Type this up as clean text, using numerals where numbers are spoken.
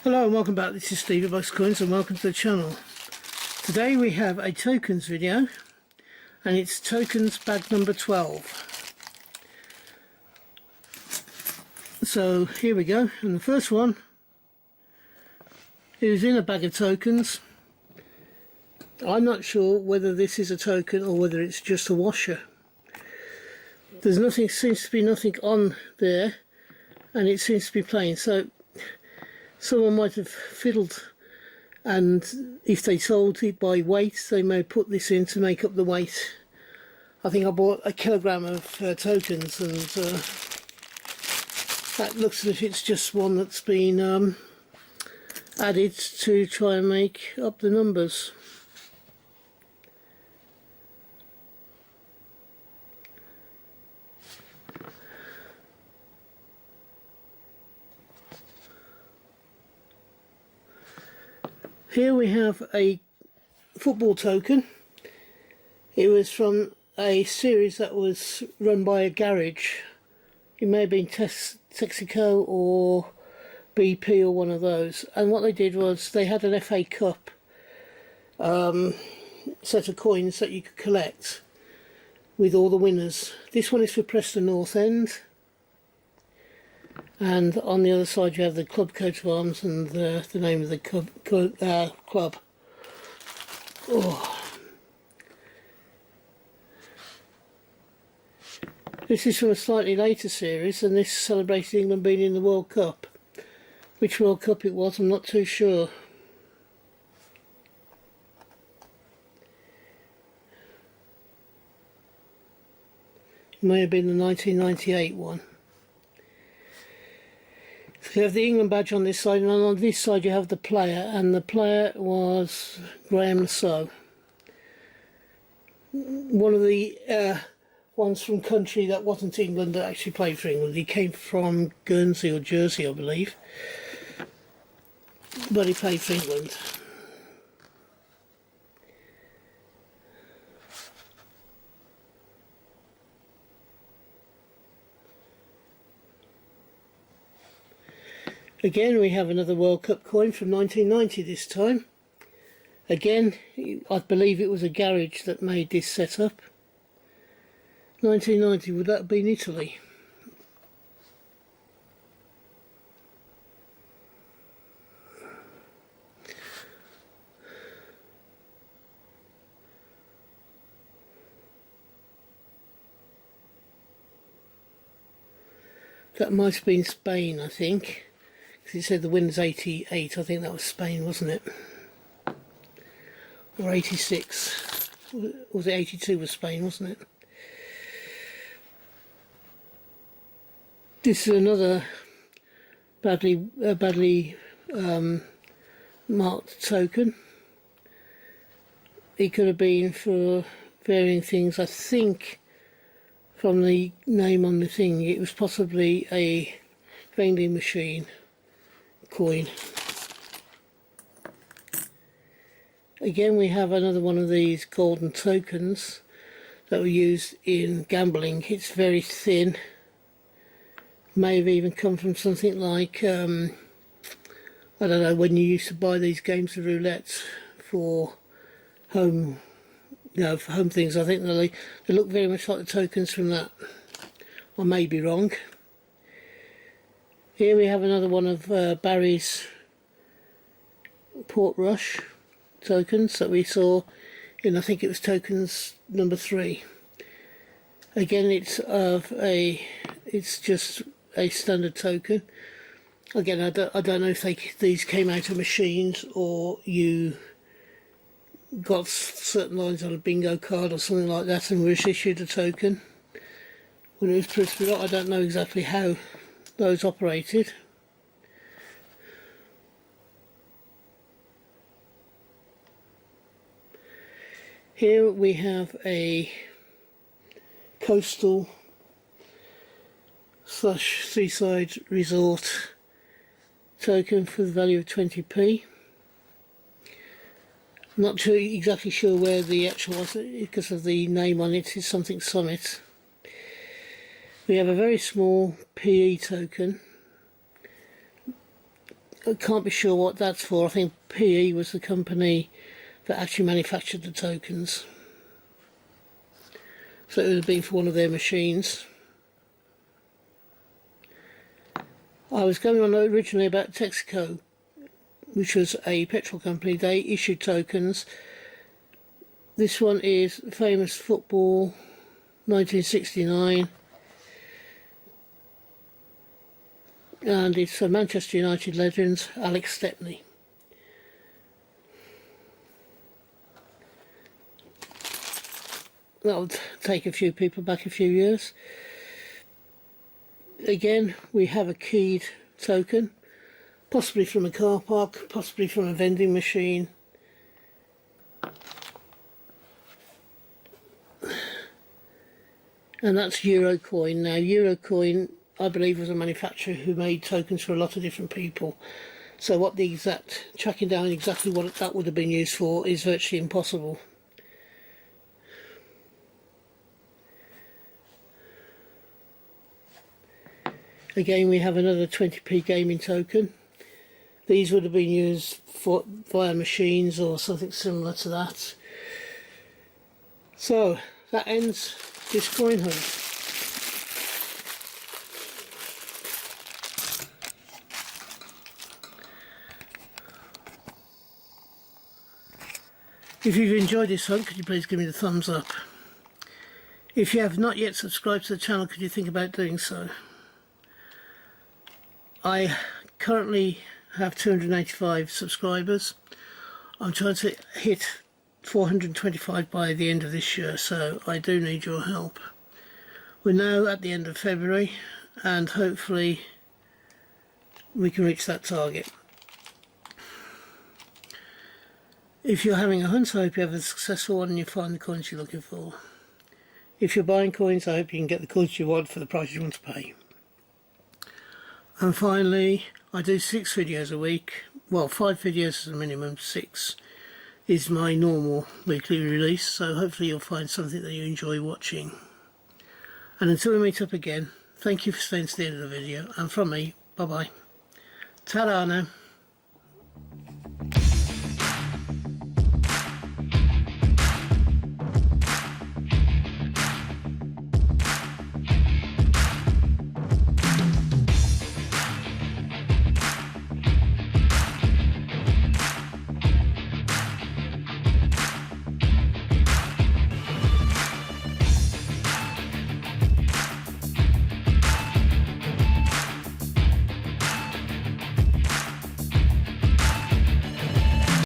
Hello and welcome back. This is Steve at Box Coins and welcome to the channel. Today we have a tokens video and it's tokens bag number 12. So here we go, and the first one is in a bag of tokens. I'm not sure whether this is a token or whether it's just a washer. There's nothing, seems to be nothing on there, and it seems to be plain. So someone might have fiddled, and if they sold it by weight they may put this in to make up the weight. I think I bought a kilogram of tokens, and that looks as if it's just one that's been added to try and make up the numbers. Here we have a football token. It was from a series that was run by a garage. It may have been Texaco or BP or one of those. And what they did was they had an FA Cup set of coins that you could collect with all the winners. This one is for Preston North End. And on the other side you have the club coat of arms and the name of the club. Oh. This is from a slightly later series, and this celebrated England being in the World Cup. Which World Cup it was, I'm not too sure. It may have been the 1998 one. You have the England badge on this side, and on this side you have the player, and the player was Graham Lasso. One of the ones from country that wasn't England that actually played for England. He came from Guernsey or Jersey, I believe, but he played for England. Again we have another World Cup coin from 1990 this time. Again, I believe it was a garage that made this setup. 1990, would that have been Italy? That might have been Spain, I think. It said the win's 88, I think that was Spain, wasn't it? Or 86. Was it 82 was Spain, wasn't it? This is another badly marked token. It could have been for varying things. I think from the name on the thing it was possibly a vending machine coin. Again we have another one of these golden tokens that were used in gambling. It's very thin. May have even come from something like I don't know, when you used to buy these games of roulette for home, for home things. I think they look very much like the tokens from that. I may be wrong. Here we have another one of Barry's Portrush tokens that we saw in, I think it was tokens number 3. Again it's just a standard token. Again I don't know if these came out of machines or you got certain lines on a bingo card or something like that and were issued a token when it was supposed to be. I don't know exactly how those operated. Here we have a coastal / seaside resort token for the value of 20p. I'm not exactly sure where the actual was, because of the name on it. It's something Summit. We have a very small PE token I can't be sure what that's for. I think PE was the company that actually manufactured the tokens. So it would have been for one of their machines. I was going on originally about Texaco, which was a petrol company. They issued tokens. This one is famous football, 1969. And it's a Manchester United legend, Alex Stepney. That'll take a few people back a few years. Again, we have a keyed token, possibly from a car park, possibly from a vending machine. And that's Eurocoin. Now, Eurocoin, I believe, was a manufacturer who made tokens for a lot of different people. So what the exact, tracking down exactly what that would have been used for is virtually impossible. Again, we have another 20p gaming token. These would have been used via machines or something similar to that. So that ends this coin hunt. If you've enjoyed this hunt, could you please give me the thumbs up? If you have not yet subscribed to the channel, could you think about doing so? I currently have 285 subscribers. I'm trying to hit 425 by the end of this year, so I do need your help. We're now at the end of February, and hopefully we can reach that target. If you're having a hunt, I hope you have a successful one and you find the coins you're looking for. If you're buying coins, I hope you can get the coins you want for the price you want to pay. And finally, I do 6 videos a week. Well, 5 videos as a minimum, 6 is my normal weekly release, so hopefully you'll find something that you enjoy watching. And until we meet up again, thank you for staying to the end of the video, and from me, bye bye. Ta-da now.